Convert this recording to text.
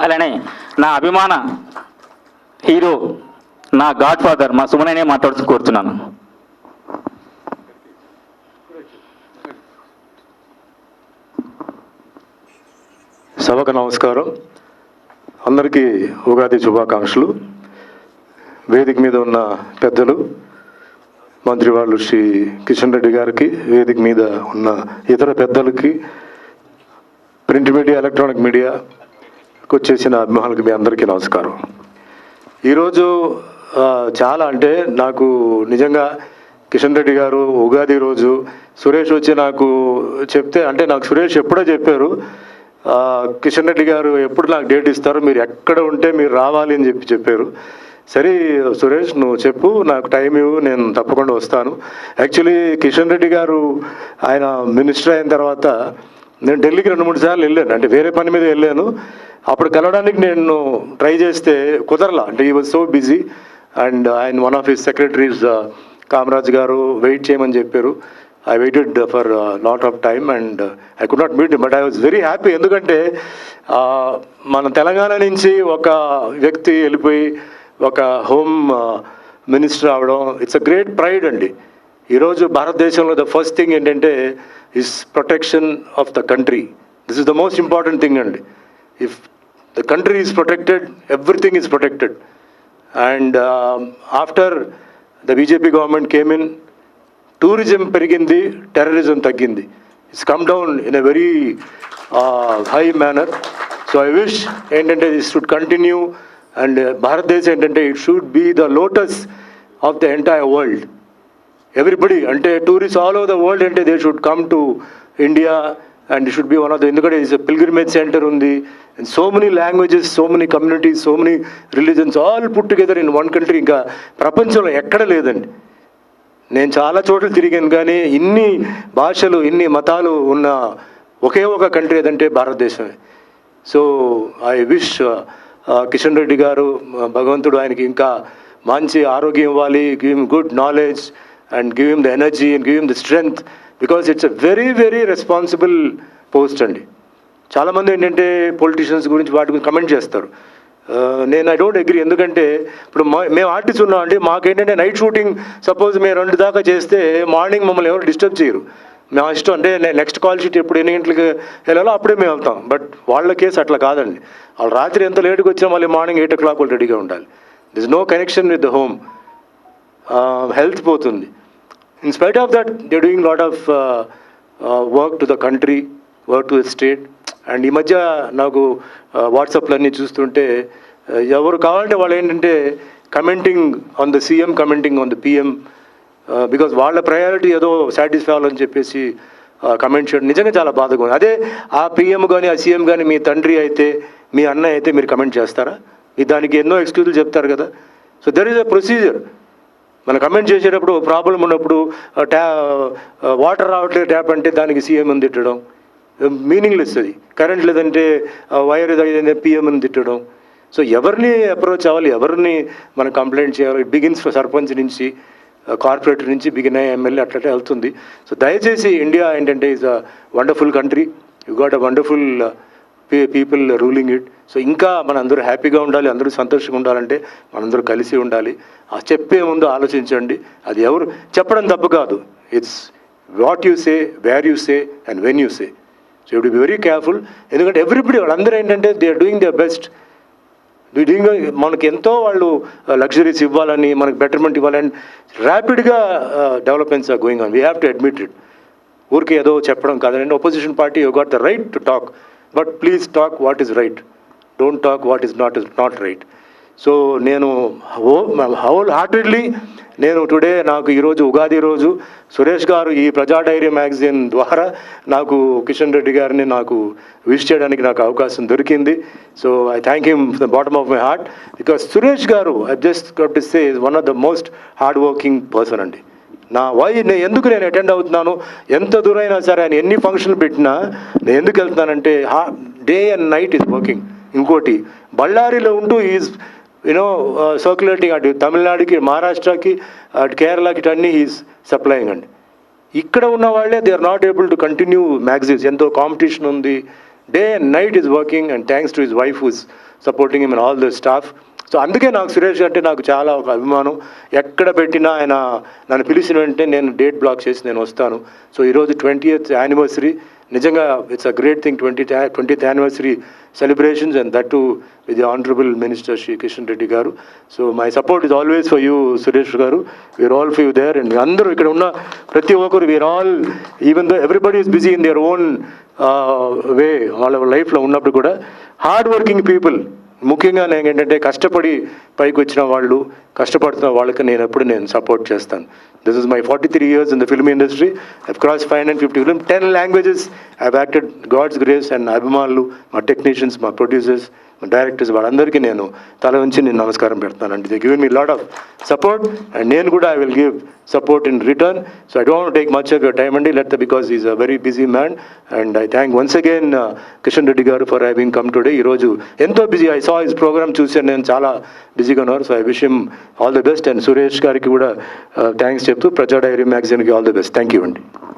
అలానే నా అభిమాన హీరో, నా గాడ్ ఫాదర్ మా సుమననే మాట్లాడుతూ కోరుతున్నాను. సభకు నమస్కారం. అందరికీ ఉగాది శుభాకాంక్షలు. వేదిక మీద ఉన్న పెద్దలు, మంత్రి వాళ్ళు శ్రీ కిషన్ రెడ్డి గారికి, వేదిక మీద ఉన్న ఇతర పెద్దలకి, ప్రింట్ మీడియా, ఎలక్ట్రానిక్ మీడియాకు వచ్చేసిన అభిమానులకి మీ అందరికీ నమస్కారం. ఈరోజు చాలా అంటే నాకు నిజంగా కిషన్ రెడ్డి గారు ఉగాది రోజు సురేష్ వచ్చి నాకు చెప్తే, అంటే నాకు సురేష్ ఎప్పుడో చెప్పారు, కిషన్ రెడ్డి గారు ఎప్పుడు నాకు డేట్ ఇస్తారు, మీరు ఎక్కడ ఉంటే మీరు రావాలి అని చెప్పారు. సరే సురేష్ నువ్వు చెప్పు, నాకు టైం ఇవ్వు, నేను తప్పకుండా వస్తాను. యాక్చువల్లీ కిషన్ రెడ్డి గారు ఆయన మినిస్టర్ అయిన తర్వాత నేను ఢిల్లీకి 2-3 సార్లు వెళ్ళాను, అంటే వేరే పని మీద వెళ్ళాను. అప్పుడు కలవడానికి నేను ట్రై చేస్తే కుదరలా, అంటే ఈ వాజ్ సో బిజీ. అండ్ ఆయన one of his secretaries Kamaraj గారు వెయిట్ చేయమని చెప్పారు. I waited for a lot of time and I could not meet him, but I was very happy. ఎందుకంటే మన తెలంగాణ నుంచి ఒక వ్యక్తి వెళ్ళిపోయి ఒక హోమ్ మినిస్టర్ అవడం, ఇట్స్ అ గ్రేట్ ప్రైడ్ అండి. ఈరోజు భారతదేశంలో ద ఫస్ట్ థింగ్ ఏంటంటే is protection of the country. This is the most important thing అండి. If the country is protected, everything is protected. And after the BJP government came in, tourism పెరిగింది, terrorism తగ్గింది. It's come down in a very high manner. So I wish ఏంటంటే this should continue. And భారతదేశం ఏంటంటే it should be the lotus of the entire world. Everybody అంటే tourist all over the world అంటే they should come to India and it should be one of the, ఎందుకంటే it's pilgrimage centre ఉంది. And so many languages, so many communities, so many religions all put together in one country. ఇంకా ప్రపంచంలో ఎక్కడ లేదండి. నేను చాలా చోట్ల తిరిగాను, కానీ ఇన్ని భాషలు, ఇన్ని మతాలు ఉన్న ఒకే ఒక కంట్రీ ఏదంటే భారతదేశమే. So I wish Kishan Reddy గారు, భగవంతుడు ఆయనకి ఇంకా మంచి ఆరోగ్యం ఇవ్వాలి, give him good knowledge and give him the energy and give him the strength, because it's a very very responsible post అండి. చాలామంది ఏంటంటే పొలిటీషియన్స్ గురించి వాటి గురించి కమెంట్ చేస్తారు. నేను ఐ డోంట్ అగ్రీ. ఎందుకంటే ఇప్పుడు మేము ఆర్టిస్ట్ ఉన్నామండి, మాకేంటంటే నైట్ షూటింగ్ సపోజ్ మేము 2 దాకా చేస్తే మార్నింగ్ మమ్మల్ని ఎవరు డిస్టర్బ్ చేయరు. మేము ఇష్టం అంటే నెక్స్ట్ కాల్ షీట్ ఎప్పుడు ఎన్ని గంటలకు వెళ్ళాలో అప్పుడే మేము వెళ్తాం. బట్ వాళ్ళ కేసు అట్లా కాదండి. వాళ్ళు రాత్రి ఎంత లేట్గా వచ్చినా మళ్ళీ మార్నింగ్ 8 o'clock వాళ్ళు రెడీగా ఉండాలి. This no connection with the home. Health పోతుంది. In spite of that they doing lot of work to the country, work to the state. And ఈ మధ్య నాకు వాట్సాప్లు అన్నీ చూస్తుంటే ఎవరు కావాలంటే వాళ్ళు ఏంటంటే commenting on the CM, commenting on the PM, because వాళ్ళ ప్రయారిటీ ఏదో సాటిస్ఫై అవ్వాలని చెప్పేసి కమెంట్ చేయడం నిజంగా చాలా బాధగా ఉంది. అదే ఆ పిఎం కానీ ఆ సీఎం కానీ మీ తండ్రి అయితే, మీ అన్న అయితే మీరు కమెంట్ చేస్తారా? మీ దానికి ఎన్నో ఎక్స్క్యూజులు చెప్తారు కదా. So there is a procedure. మనం కమెంట్ చేసేటప్పుడు ప్రాబ్లం ఉన్నప్పుడు వాటర్ రావట్లేదు ట్యాప్ అంటే దానికి సీఎం అని తిట్టడం మీనింగ్లెస్. అది కరెంట్ లేదంటే వైర్ ఏదైతే పిఎం అని తిట్టడం. సో ఎవరిని అప్రోచ్ అవ్వాలి, ఎవరిని మనం కంప్లైంట్ చేయాలి? ఇట్ బిగిన్స్ సర్పంచ్ నుంచి, కార్పొరేటర్ నుంచి బిగిన్ అయ్యే ఎమ్మెల్యే అట్లనే వెళ్తుంది. సో దయచేసి ఇండియా ఏంటంటే is a wonderful country. You got a wonderful people ruling it. So ఇంకా మనందరూ హ్యాపీగా ఉండాలి, అందరూ సంతోషంగా ఉండాలంటే మనందరూ కలిసి ఉండాలి. ఆ చెప్పే ముందు ఆలోచించండి. అది ఎవరు చెప్పడం తప్పు కాదు. It's what you say, where you say and when you say. So you to be very careful. ఎందుకంటే ఎవ్రీబడి వాళ్ళందరూ ఏంటంటే they are doing their best. Doing మనకి ఎంతో వాళ్ళు లగ్జరీస్ ఇవ్వాలని, మనకు బెటర్మెంట్ ఇవ్వాలని ర్యాపిడ్గా developments are going on. We have to admit it. ఊరికే ఏదో చెప్పడం కాదండి. Opposition party you got the right to talk, but please talk what is right. Don't talk what is not right. So నేను whole heartedly నేను today, నాకు ఈరోజు ఉగాది రోజు సురేష్ గారు ఈ ప్రజా డైరీ మ్యాగజైన్ ద్వారా నాకు కిషన్ రెడ్డి గారిని నాకు విష్ చేయడానికి నాకు అవకాశం దొరికింది. So I thank him from the bottom of my heart, because Suresh garu I just got to say is one of the most hard working person అండి. ఎందుకు నేను అటెండ్ అవుతున్నాను, ఎంత దూరైనా సరే ఆయన ఎన్ని ఫంక్షన్లు పెట్టినా నేను ఎందుకు వెళ్తున్నానంటే day and night is working. ఇంకోటి బళ్ళారిలో ఉంటూ ఈజ్ సర్క్యులేటింగ్ అటు తమిళనాడుకి, మహారాష్ట్రకి, అటు కేరళకి, ఇటు అన్నీ ఈజ్ సప్లయింగ్ అండి. ఇక్కడ ఉన్న వాళ్ళే they are not able to continue magazines. ఎంతో కాంపిటీషన్ ఉంది, day and night is working and thanks to his wife who's supporting him and all the staff. So అందుకే నాకు సురేష్ అంటే నాకు చాలా ఒక అభిమానం. ఎక్కడ పెట్టినా ఆయన నన్ను పిలిచిన వెంటనే నేను డేట్ బ్లాక్ చేసి నేను వస్తాను. సో ఈరోజు 20th యానివర్సరీ, నిజంగా it's a great thing, 20th anniversary celebrations and that too with the honourable minister Shri Kishan Reddy garu. So my support is always for you Suresh garu. We are all for you there. And అందరూ ఇక్కడ ఉన్న ప్రతి ఒక్కరు we are all, even though everybody is busy in their own way వాళ్ళ లైఫ్లో ఉన్నప్పుడు కూడా hard working people, ముఖ్యంగా నేను ఏంటంటే కష్టపడి పైకి వచ్చిన వాళ్ళు, కష్టపడుతున్న వాళ్ళకి నేను సపోర్ట్ చేస్తాను. This is my 43 years in the film industry. I've crossed 550 films, 10 languages. I've acted, God's grace. And అభిమానులు, మా టెక్నీషియన్స్, మా ప్రొడ్యూసర్స్, మా డైరెక్టర్స్, వాళ్ళందరికీ నేను తల ఉంచి నేను నమస్కారం పెడతాను. And they given me lot of support and నేను కూడా I will give support in return. So I don't take much of your time అండి, because is a very busy man. And I thank once again Kishan Reddy garu for having come today. ఈరోజు ఎంతో busy, I saw his programme చూసాను, నేను చాలా బిజీగా ఉన్నారు. So I wish him all the best. And Suresh గారికి కూడా థ్యాంక్స్ చెప్తూ ప్రజా డైరీ మ్యాగజైన్కి all the best. Thank you అండి.